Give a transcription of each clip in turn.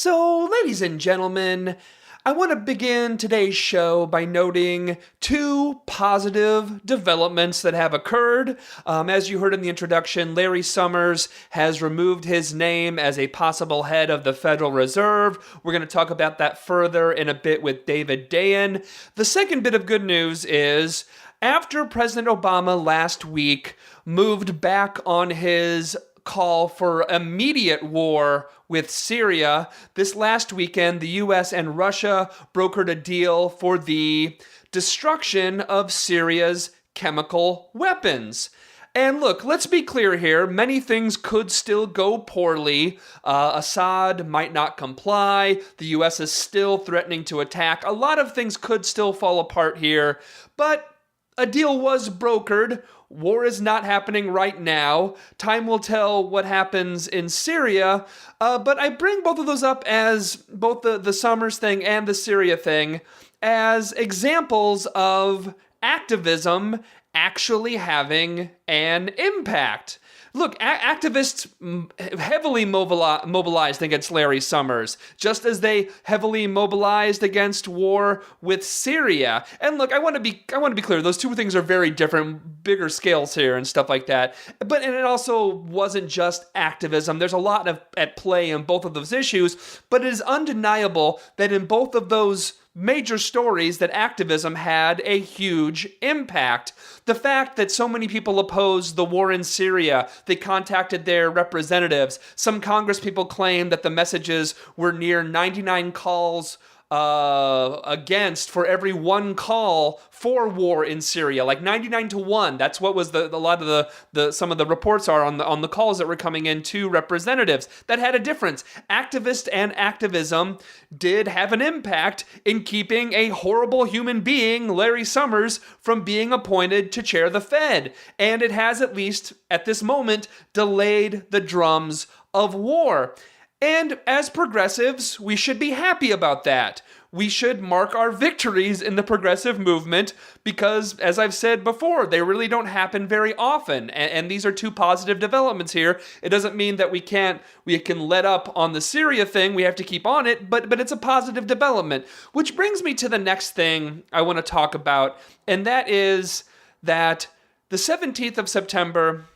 So, ladies and gentlemen, I want to begin today's show by noting two positive developments that have occurred. As you heard in the introduction, Larry Summers has removed his name as a possible head of the Federal Reserve. We're going to talk about that further in a bit with David Dayen. The second bit of good news is, after President Obama last week moved back on his call for immediate war with Syria, this last weekend, the US and Russia brokered a deal for the destruction of Syria's chemical weapons. And look, let's be clear here. Many things could still go poorly. Assad might not comply. The US is still threatening to attack. A lot of things could still fall apart here. But a deal was brokered. War is not happening right now. Time will tell what happens in Syria. But I bring both of those up as both the Summers thing and the Syria thing as examples of activism actually having an impact. Look, activists heavily mobilized against Larry Summers, just as they heavily mobilized against war with Syria. And look, I want to be clear; those two things are very different, bigger scales here and stuff like that. And it also wasn't just activism. There's a lot at play in both of those issues. But it is undeniable that in both of those major stories that activism had a huge impact. The fact that so many people opposed the war in Syria, they contacted their representatives. Some Congress people claimed that the messages were near 99 calls against for every one call for war in Syria, like 99 to 1. That's what was a lot of the some of the reports are on the calls that were coming in to representatives. That had a difference. Activist and activism did have an impact in keeping a horrible human being, Larry Summers, from being appointed to chair the Fed. And it has, at least at this moment, delayed the drums of war. And as progressives, we should be happy about that. We should mark our victories in the progressive movement because, as I've said before, they really don't happen very often. And these are two positive developments here. It doesn't mean that we can let up on the Syria thing. We have to keep on it, but it's a positive development. Which brings me to the next thing I want to talk about, and that is that the 17th of September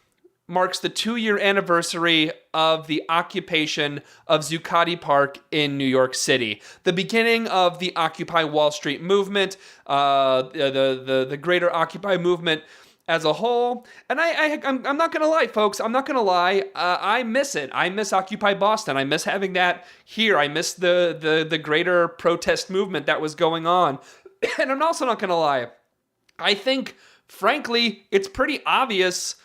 marks the 2-year anniversary of the occupation of Zuccotti Park in New York City. The beginning of the Occupy Wall Street movement, the greater Occupy movement as a whole. And I'm not going to lie, folks. I'm not going to lie. I miss it. I miss Occupy Boston. I miss having that here. I miss the greater protest movement that was going on. And I'm also not going to lie. I think, frankly, it's pretty obvious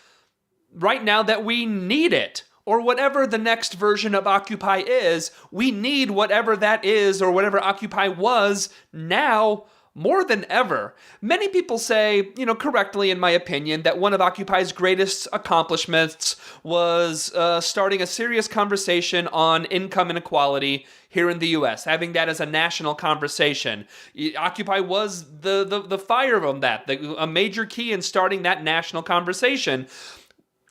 right now that we need it, or whatever the next version of Occupy is. We need whatever that is, or whatever Occupy was, now more than ever. Many people say, correctly in my opinion, that one of Occupy's greatest accomplishments was starting a serious conversation on income inequality here in the U.S., having that as a national conversation. Occupy was the fire on that, a major key in starting that national conversation.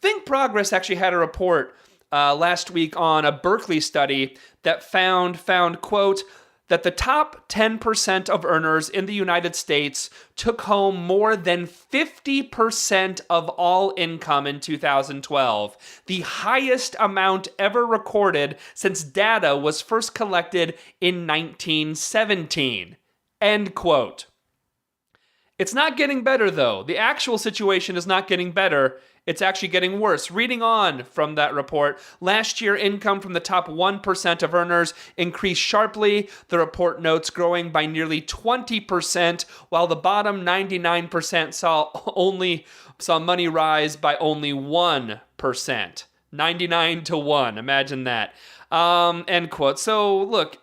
Think Progress actually had a report last week on a Berkeley study that found, quote, that the top 10% of earners in the United States took home more than 50% of all income in 2012, the highest amount ever recorded since data was first collected in 1917, end quote. It's not getting better, though. The actual situation is not getting better. It's actually getting worse. Reading on from that report, last year income from the top 1% of earners increased sharply. The report notes growing by nearly 20%, while the bottom 99% saw money rise by only 1%. 99 to 1. Imagine that. End quote. So look,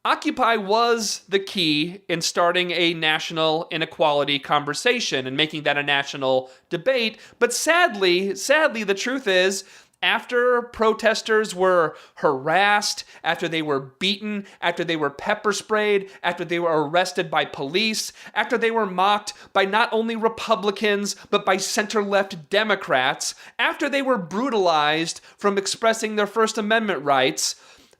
Occupy was the key in starting a national inequality conversation and making that a national debate. But sadly, the truth is, after protesters were harassed, after they were beaten, after they were pepper sprayed, after they were arrested by police, after they were mocked by not only Republicans, but by center-left Democrats, after they were brutalized from expressing their First Amendment rights,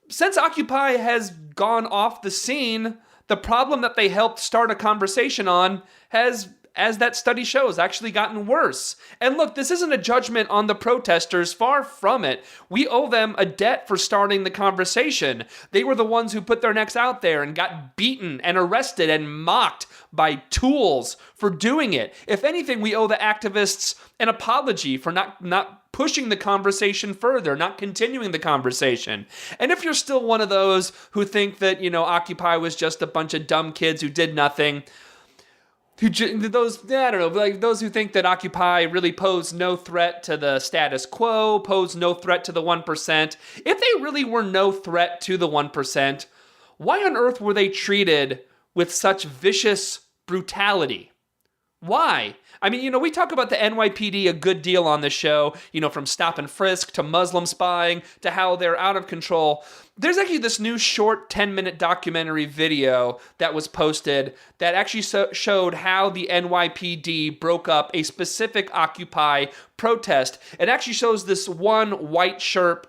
Since Occupy has gone off the scene, the problem that they helped start a conversation on has, as that study shows, actually gotten worse. And look, this isn't a judgment on the protesters, far from it. We owe them a debt for starting the conversation. They were the ones who put their necks out there and got beaten and arrested and mocked by tools for doing it. If anything, we owe the activists an apology for not pushing the conversation further, not continuing the conversation. And if you're still one of those who think that, Occupy was just a bunch of dumb kids who did nothing, those who think that Occupy really posed no threat to the status quo, posed no threat to the 1%, if they really were no threat to the 1%, why on earth were they treated with such vicious brutality? Why? I mean, we talk about the NYPD a good deal on this show, from stop and frisk to Muslim spying to how they're out of control. There's actually this new short 10-minute documentary video that was posted that actually showed how the NYPD broke up a specific Occupy protest. It actually shows this one white shirt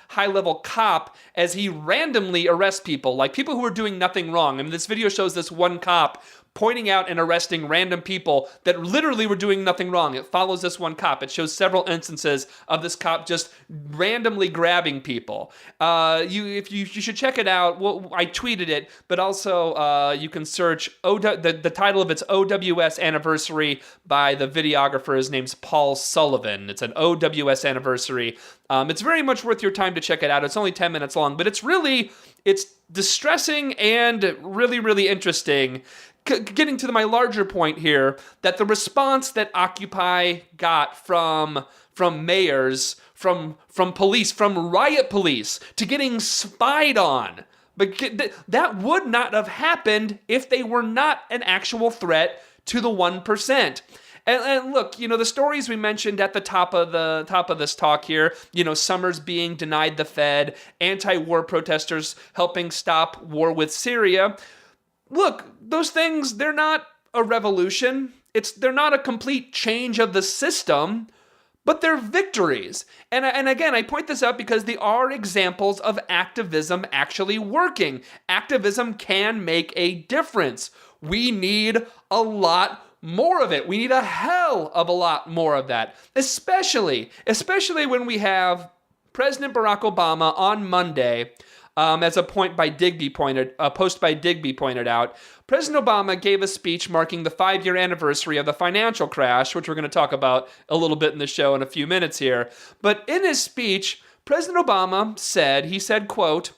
high-level cop as he randomly arrests people, like people who are doing nothing wrong. I mean, this video shows this one cop pointing out and arresting random people that literally were doing nothing wrong. It follows this one cop. It shows several instances of this cop just randomly grabbing people. You should check it out. Well, I tweeted it, but also you can search the title of it's OWS Anniversary by the videographer. His name's Paul Sullivan. It's an OWS Anniversary. It's very much worth your time to check it out. It's only 10 minutes long, but it's distressing and really, really interesting. Getting to my larger point here, that the response that Occupy got from mayors, from police, from riot police, to getting spied on, but that would not have happened if they were not an actual threat to the 1%. And look, the stories we mentioned at the top of this talk here, Summers being denied the Fed, anti-war protesters helping stop war with Syria. Look, those things, they're not a revolution. They're not a complete change of the system, but they're victories. And again, I point this out because they are examples of activism actually working. Activism can make a difference. We need a lot more of it. We need a hell of a lot more of that, especially when we have President Barack Obama on Monday. As a post by Digby pointed out, President Obama gave a speech marking the 5-year anniversary of the financial crash, which we're going to talk about a little bit in the show in a few minutes here. But in his speech, President Obama said, quote,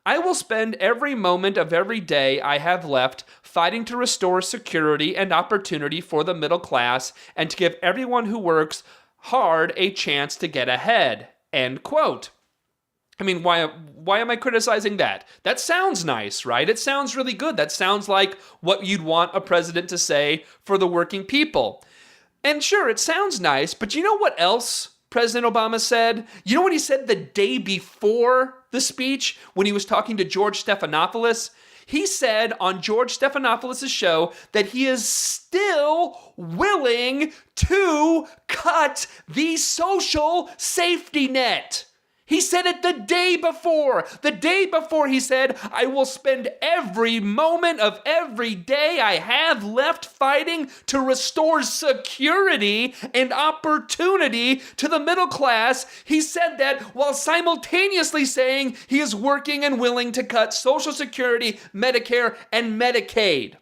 "I will spend every moment of every day I have left fighting to restore security and opportunity for the middle class and to give everyone who works hard a chance to get ahead." End quote. I mean, why am I criticizing that? That sounds nice, right? It sounds really good. That sounds like what you'd want a president to say for the working people. And sure, it sounds nice, but you know what else President Obama said? You know what he said the day before the speech when he was talking to George Stephanopoulos? He said on George Stephanopoulos' show that he is still willing to cut the social safety net. He said it the day before. The day before he said, "I will spend every moment of every day I have left fighting to restore security and opportunity to the middle class." He said that while simultaneously saying he is working and willing to cut Social Security, Medicare, and Medicaid.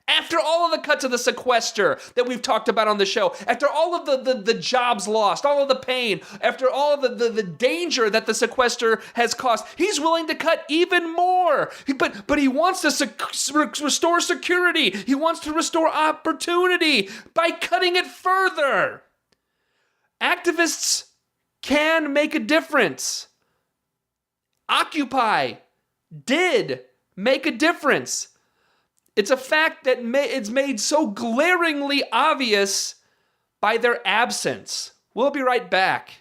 After all of the cuts of the sequester that we've talked about on the show, after all of the jobs lost, all of the pain, after all of the danger that the sequester has caused, he's willing to cut even more. But he wants to restore security. He wants to restore opportunity by cutting it further. Activists can make a difference. Occupy did make a difference. It's a fact that it's made so glaringly obvious by their absence. We'll be right back.